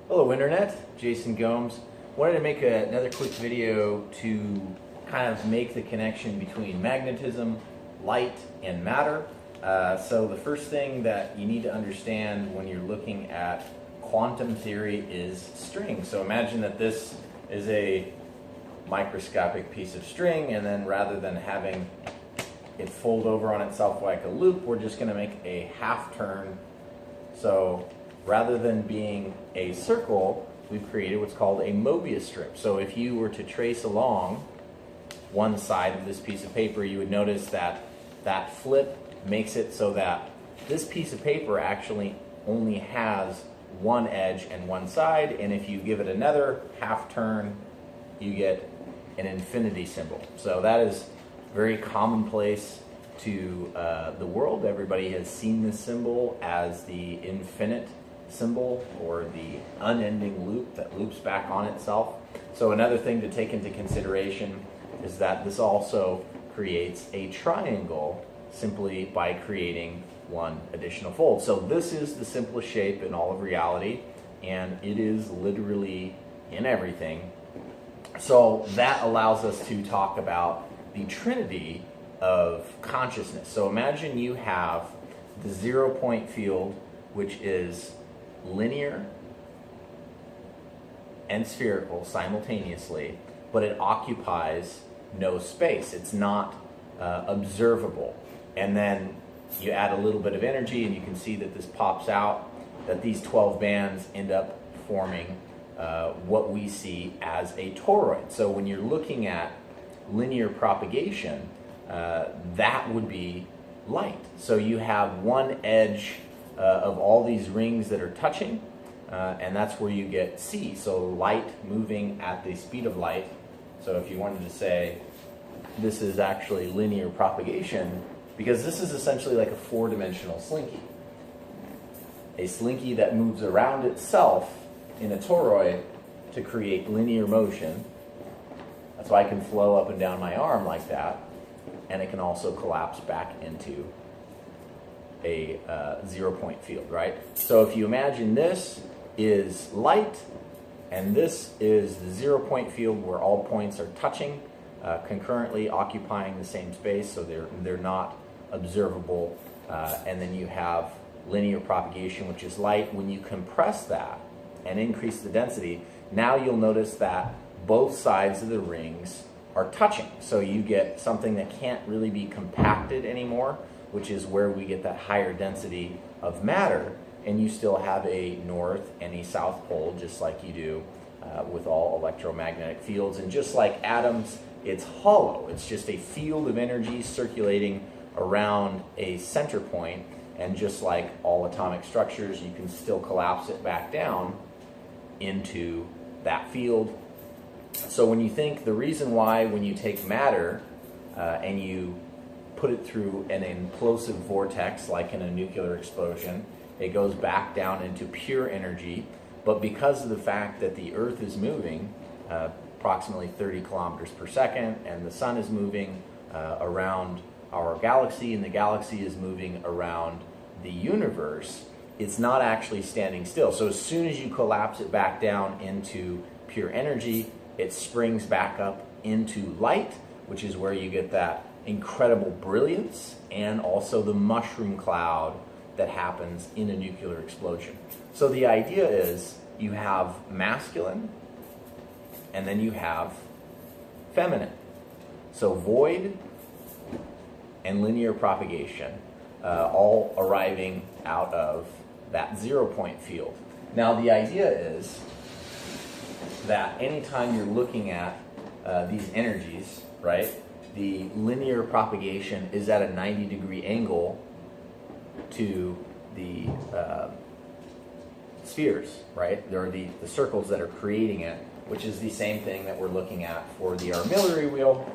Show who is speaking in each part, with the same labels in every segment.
Speaker 1: Hello Internet, Jason Gomes. Wanted to make another quick video to kind of make the connection between magnetism, light, and matter. So the first thing that you need to understand when you're looking at quantum theory is string. So imagine that this is a microscopic piece of string, and then rather than having it fold over on itself like a loop, we're just going to make a half turn. So rather than being a circle, we've created what's called a Mobius strip. So if you were to trace along one side of this piece of paper, you would notice that that flip makes it so that this piece of paper actually only has one edge and one side, and if you give it another half turn, you get an infinity symbol. So that is very commonplace to the world. Everybody has seen this symbol as the infinite symbol, or the unending loop that loops back on itself. So another thing to take into consideration is that this also creates a triangle simply by creating one additional fold. So this is the simplest shape in all of reality, and it is literally in everything. So that allows us to talk about the trinity of consciousness. So imagine you have the 0-point field, which is linear and spherical simultaneously, but it occupies no space. It's not observable. And then you add a little bit of energy, and you can see that this pops out, that these 12 bands end up forming what we see as a toroid. So when you're looking at linear propagation, that would be light. So you have one edge of all these rings that are touching, and that's where you get C. So light moving at the speed of light. So if you wanted to say this is actually linear propagation, because this is essentially like a four-dimensional slinky. A slinky that moves around itself in a toroid to create linear motion. That's why I can flow up and down my arm like that, and it can also collapse back into a 0-point field, right? So if you imagine this is light, and this is the 0-point field where all points are touching, concurrently occupying the same space, so they're not observable, and then you have linear propagation, which is light. When you compress that and increase the density, now you'll notice that both sides of the rings are touching. So you get something that can't really be compacted anymore, which is where we get that higher density of matter, and you still have a north and a south pole, just like you do with all electromagnetic fields. And just like atoms, it's hollow. It's just a field of energy circulating around a center point, and just like all atomic structures, you can still collapse it back down into that field. So when you think, the reason why when you take matter and you put it through an implosive vortex, like in a nuclear explosion, it goes back down into pure energy. But because of the fact that the Earth is moving approximately 30 kilometers per second, and the sun is moving around our galaxy, and the galaxy is moving around the universe, it's not actually standing still. So as soon as you collapse it back down into pure energy, it springs back up into light, which is where you get that incredible brilliance and also the mushroom cloud that happens in a nuclear explosion. So the idea is you have masculine, and then you have feminine. So void and linear propagation, all arriving out of that 0-point field. Now the idea is that anytime you're looking at these energies, right, the linear propagation is at a 90-degree angle to the spheres, right? There are the circles that are creating it, which is the same thing that we're looking at for the armillary wheel,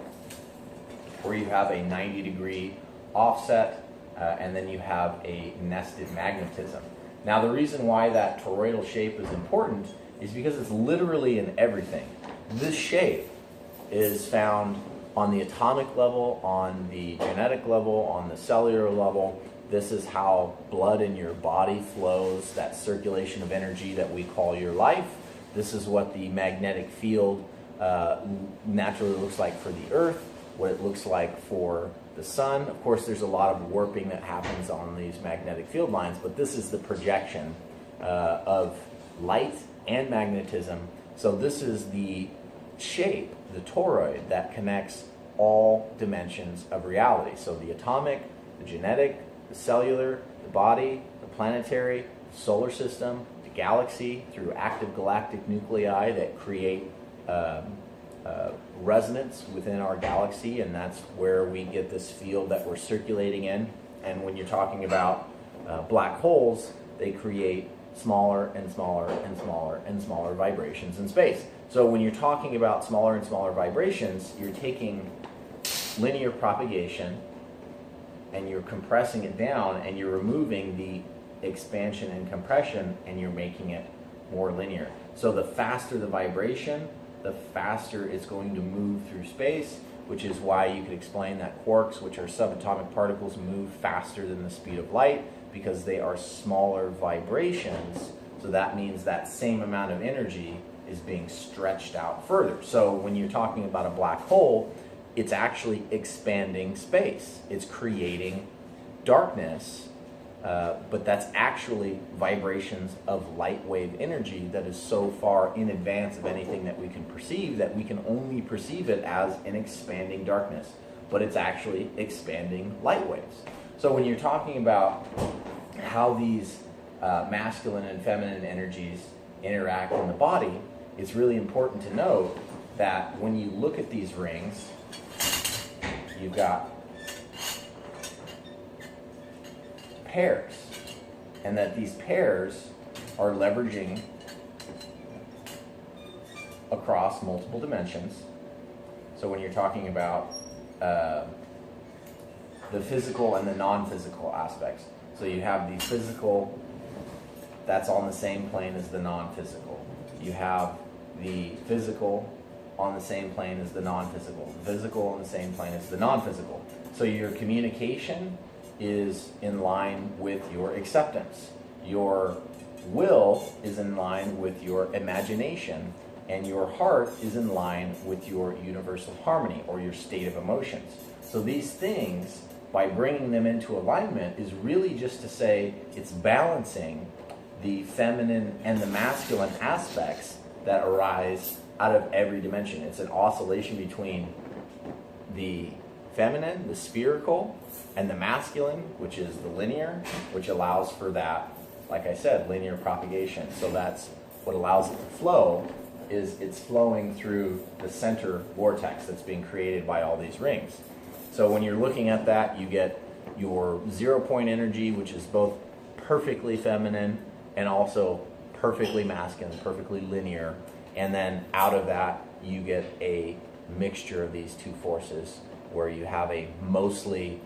Speaker 1: where you have a 90-degree offset, and then you have a nested magnetism. Now the reason why that toroidal shape is important is because it's literally in everything. This shape is found on the atomic level, on the genetic level, on the cellular level. This is how blood in your body flows, that circulation of energy that we call your life. This is what the magnetic field naturally looks like for the Earth, what it looks like for the sun. Of course, there's a lot of warping that happens on these magnetic field lines, but this is the projection of light and magnetism. So this is the shape, the toroid, that connects all dimensions of reality. So the atomic, the genetic, the cellular, the body, the planetary, the solar system, the galaxy, through active galactic nuclei that create resonance within our galaxy, and that's where we get this field that we're circulating in. And when you're talking about black holes, they create smaller and smaller and smaller and smaller vibrations in space. So when you're talking about smaller and smaller vibrations, you're taking linear propagation and you're compressing it down, and you're removing the expansion and compression, and you're making it more linear. So the faster the vibration, the faster it's going to move through space, which is why you could explain that quarks, which are subatomic particles, move faster than the speed of light, because they are smaller vibrations. So that means that same amount of energy is being stretched out further. So when you're talking about a black hole, it's actually expanding space. It's creating darkness, but that's actually vibrations of light wave energy that is so far in advance of anything that we can perceive that we can only perceive it as an expanding darkness, but it's actually expanding light waves. So when you're talking about how these masculine and feminine energies interact in the body, it's really important to note that when you look at these rings, you've got pairs, and that these pairs are leveraging across multiple dimensions. So when you're talking about the physical and the non-physical aspects, so you have the physical that's on the same plane as the non-physical. You have the physical on the same plane as the non-physical, the physical on the same plane as the non-physical. So your communication is in line with your acceptance. Your will is in line with your imagination, and your heart is in line with your universal harmony or your state of emotions. So these things, by bringing them into alignment, is really just to say it's balancing the feminine and the masculine aspects that arise out of every dimension. It's an oscillation between the feminine, the spherical, and the masculine, which is the linear, which allows for that, like I said, linear propagation. So that's what allows it to flow, is it's flowing through the center vortex that's being created by all these rings. So when you're looking at that, you get your 0 point energy, which is both perfectly feminine and also perfectly masculine, perfectly linear. And then out of that, you get a mixture of these two forces, where you have a mostly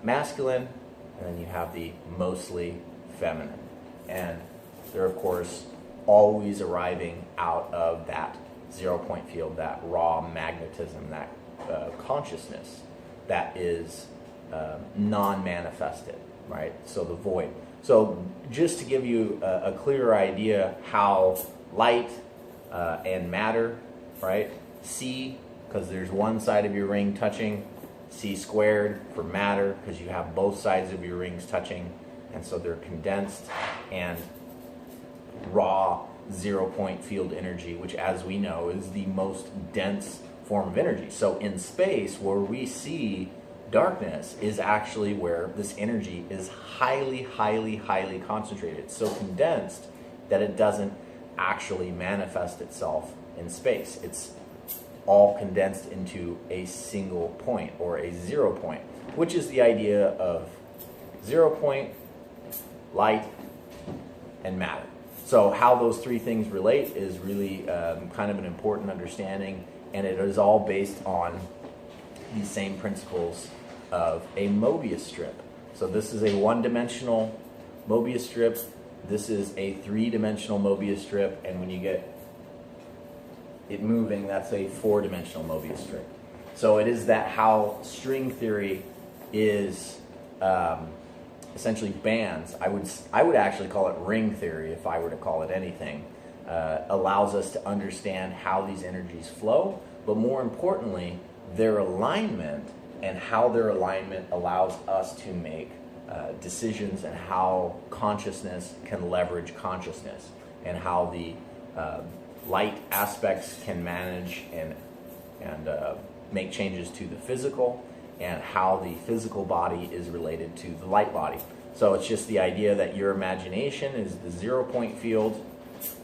Speaker 1: masculine, and then you have the mostly feminine. And they're, of course, always arriving out of that 0 point field, that raw magnetism, that consciousness that is non-manifested, right? So the void. So just to give you a clearer idea how light and matter, right? C, because there's one side of your ring touching, C squared for matter, because you have both sides of your rings touching, and so they're condensed, and raw 0 point field energy, which, as we know, is the most dense form of energy. So in space, where we see darkness is actually where this energy is highly, highly, highly concentrated. It's so condensed that it doesn't actually manifest itself in space. It's all condensed into a single point, or a 0 point, which is the idea of 0 point, light, and matter. So how those three things relate is really kind of an important understanding, and it is all based on the same principles of a Mobius strip. So this is a one-dimensional Mobius strip. This is a three-dimensional Mobius strip, and when you get it moving, that's a four-dimensional Mobius strip. So it is that how string theory is essentially bands. I would actually call it ring theory if I were to call it anything. Allows us to understand how these energies flow, but more importantly, their alignment and how their alignment allows us to make decisions, and how consciousness can leverage consciousness, and how the light aspects can manage and make changes to the physical, and how the physical body is related to the light body. So it's just the idea that your imagination is the 0 point field,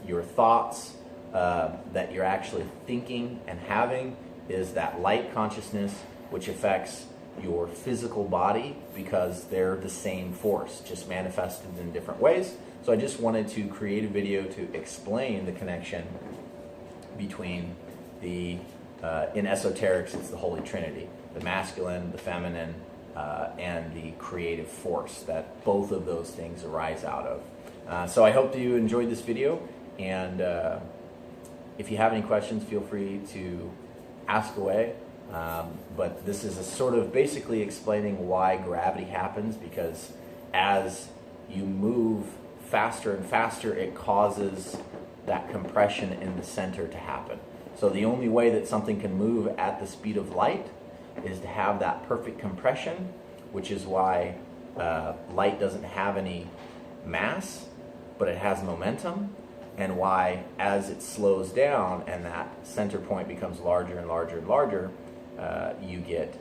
Speaker 1: your thoughts that you're actually thinking and having is that light consciousness, which affects your physical body because they're the same force, just manifested in different ways. So I just wanted to create a video to explain the connection between the, in esoterics, it's the Holy Trinity, the masculine, the feminine, and the creative force that both of those things arise out of. So I hope you enjoyed this video, and if you have any questions, feel free to ask away. But this is a sort of basically explaining why gravity happens, because as you move faster and faster, it causes that compression in the center to happen. So the only way that something can move at the speed of light is to have that perfect compression, which is why light doesn't have any mass, but it has momentum, and why as it slows down and that center point becomes larger and larger and larger, you get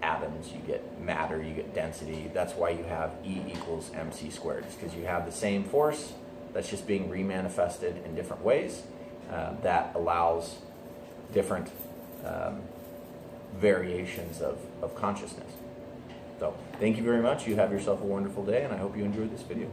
Speaker 1: atoms, you get matter, you get density. That's why you have E equals mc squared. It's because you have the same force that's just being remanifested in different ways that allows different variations of consciousness. So thank you very much. You have yourself a wonderful day, and I hope you enjoyed this video.